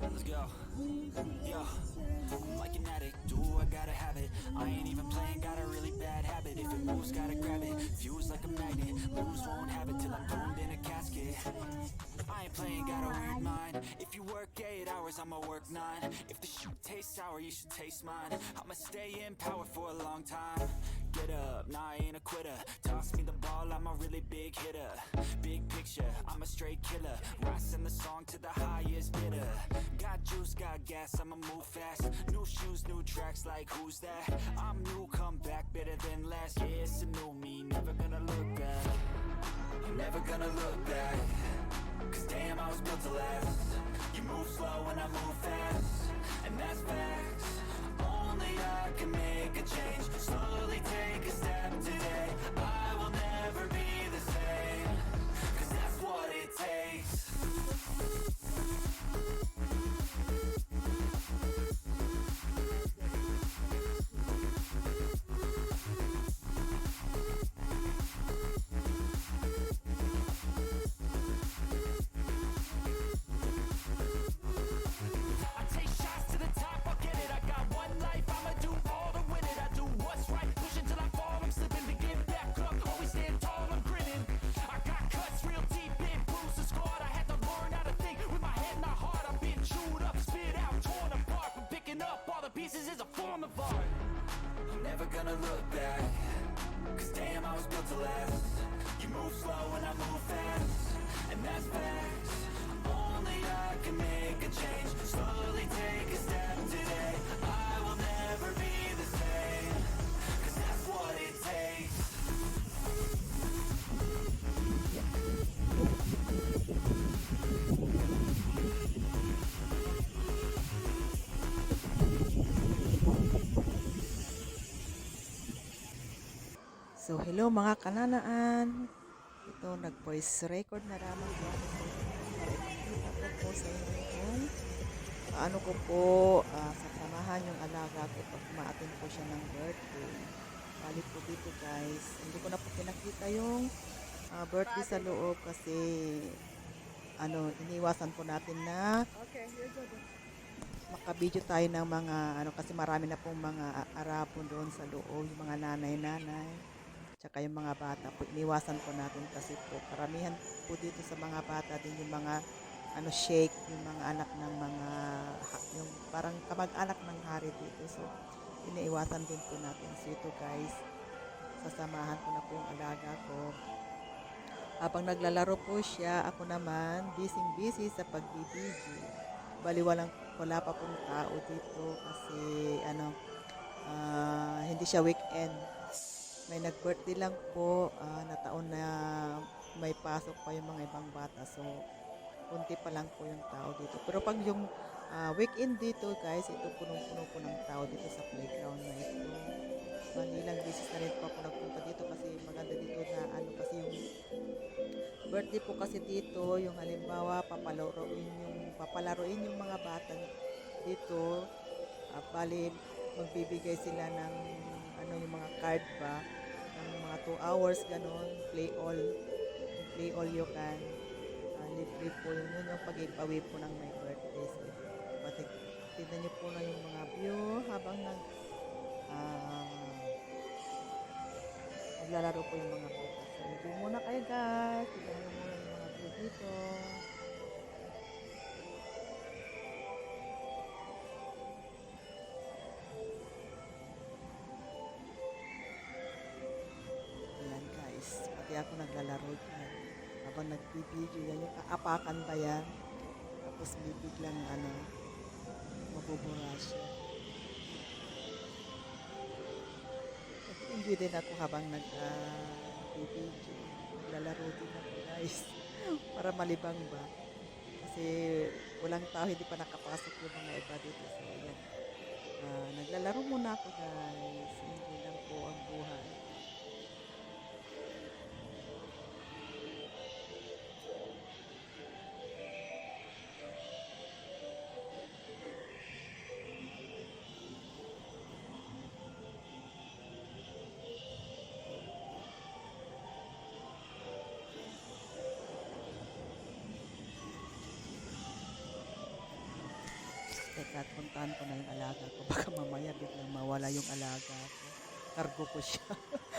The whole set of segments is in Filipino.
Let's go. Yo, I'm like an addict, do I gotta have it. I ain't even playing, got a really bad habit. If it moves, gotta grab it. Fuse like a magnet, lose, won't have it till I'm doomed in a casket. I ain't playing, got a weird mind. If you work 8 hours, I'ma work 9. If the shoot tastes sour, you should taste mine. I'ma stay in power for a long time. Get up, nah, I ain't a quitter. Toss me the ball, I'm a really big hitter. Big picture, I'm a straight killer. Rising the song to the highest bidder. Got juice, got gas, I'ma move fast. New shoes, new tracks, like who's that? I'm new, come back, better than last. Yeah, it's a new me, never gonna look back. I'm never gonna look back. Cause damn, I was built to last. You move slow and I move fast, and that's facts. Only I can make a change. Slowly take a step today. I will never be the same. Cause that's what it takes. I take shots to the top, I'll get it. I got one life, I'ma do all to win it. I do what's right, push until I fall. I'm slipping to get back up, always stand tall, I'm grinning. I got cuts real deep, been bruised and scarred. I had to learn how to think with my head and my heart. I've been chewed up, spit out, torn apart. From picking up all the pieces is a form of art. I'm never gonna look back. Cause damn, I was built to last. You move slow and I move fast, and that's facts. Only I can make a change. Slowly take a step today. I will never be the same. Cause that's what it takes. So, hello mga kananaan. Ito, nag-voice record na lamang po ako sa inyo para ipakita ko po sa inyo kung paano ko po sasamahan yung alaga ko pag umaattend po siya ng birthday. Bali po dito guys, hindi ko na po pinakita yung birthday sa loob kasi iniwasan po natin na makabidyo tayo ng mga kasi marami na pong mga Arabo doon sa loob, yung mga nanay-nanay. Tsaka yung mga bata po, iniwasan po natin kasi po karamihan po dito sa mga bata din yung mga shake, yung mga anak ng mga yung parang kamag-anak ng hari dito. So, iniiwasan din po natin. So, ito guys, sasamahan ko na po yung alaga ko. Habang naglalaro po siya, ako naman, busy sa pagbibidyo. Bali, wala pa pong tao dito kasi hindi siya weekend. May nag-birthday lang po na taon na may pasok pa yung mga ibang bata. So, kunti pa lang po yung tao dito. Pero pag yung weekend dito, guys, ito punong-puno po ng tao dito sa playground na ito. Manilang beses na rin po ako nagpunta dito kasi maganda dito na kasi yung birthday po kasi dito, yung halimbawa papalaruin yung mga bata dito. Bali, magbibigay sila ng yung mga card ba ng mga 2 hours ganon, play all you can, libre po yun yung pag-ipawi po ng my birthday. So, tignan nyo po na yung mga view habang naglalaro po yung mga bata. So, enjoy muna kayo guys, tignan nyo muna yung mga view dito. Pati ako naglalaro dyan. Habang nagbibideo yan, yung kaapakan ba yan? Tapos biglang mabubura siya. Nag-enjoy din ako habang nagbibideo. Naglalaro din ako guys. Para malibang ba? Kasi walang tao, hindi pa nakapasok yung mga iba dito. So yan. Naglalaro muna ako guys. Enjoy lang po ang buhay. Teka, at puntahan ko na yung alaga ko. Baka mamaya biglang mawala yung alaga ko. Kargo ko siya.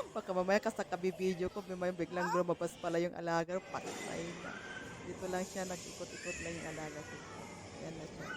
Baka mamaya kasi kabibideo ko, may biglang lumabas pala yung alaga ko. Patay na. Dito lang siya, nag-ikot-ikot lang yung alaga ko. Ayan na siya.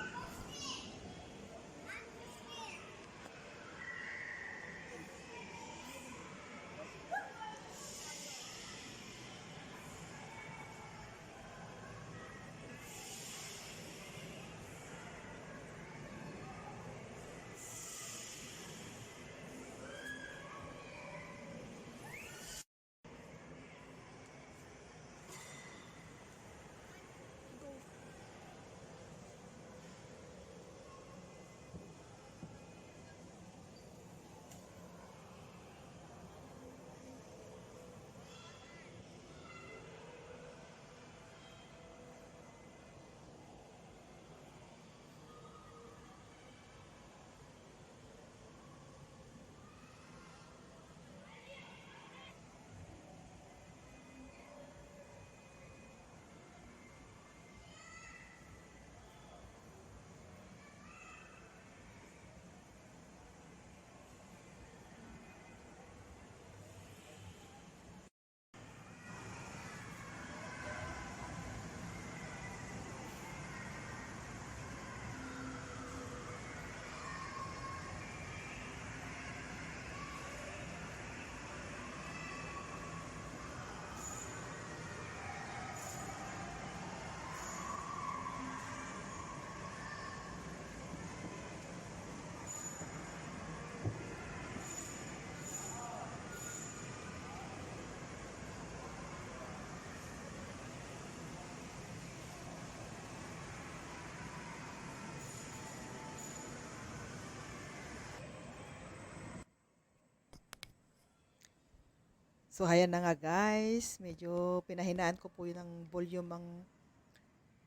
So, ayan na nga guys. Medyo pinahinaan ko po yun ng volume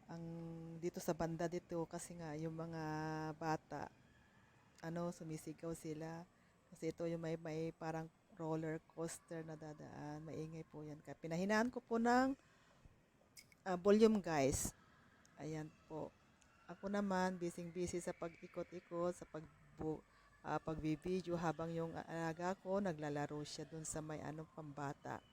ang dito sa banda dito kasi nga yung mga bata sumisigaw sila kasi ito yung may parang roller coaster na dadaan, maingay po yan kaya pinahinaan ko po ng volume guys. Ayan po, ako naman busy sa pag-ikot-ikot sa pagbibideo habang yung alaga ko naglalaro siya dun sa may pambata.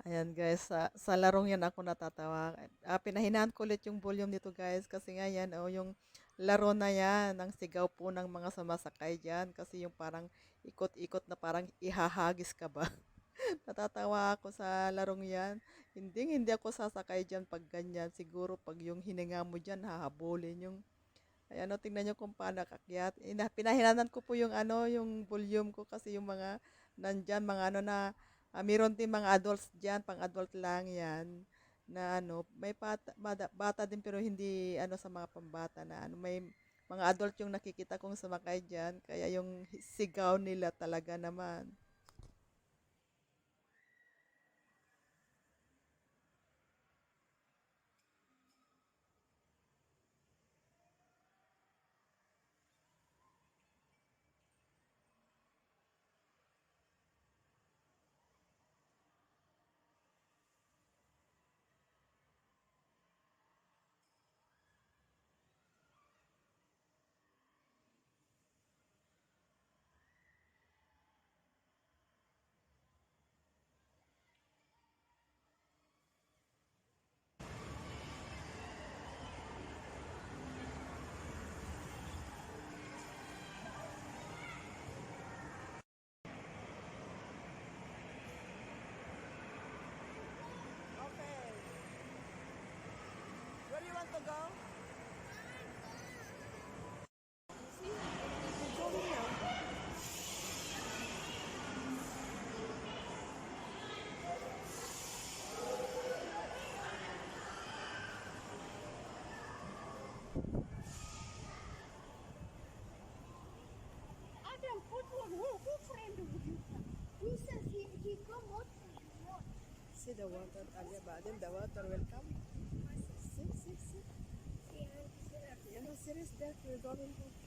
Ayan guys, sa larong yan ako natatawa. Pinahinaan ko ulit yung volume nito guys kasi nga yan, yung laro na yan, ang sigaw po ng mga sumasakay dyan kasi yung parang ikot-ikot na parang ihahagis ka ba. Natatawa ako sa larong yan. Hindi ako sasakay dyan pag ganyan. Siguro pag yung hininga mo dyan, hahabulin yung ayan o, tingnan nyo kung paano nakakyat. Pinahinanan ko po yung yung volume ko kasi yung mga nandyan, mga na, meron din mga adults dyan, pang adult lang yan, na may bata din pero hindi sa mga pambata na may mga adult yung nakikita kong sumakay dyan, kaya yung sigaw nila talaga naman. Okay. Where do you want to go? See? We're going now. Adam, put one. Who friend with you? See the water, Talia. Then the water will come. See. Yeah, no, serious that we're going to.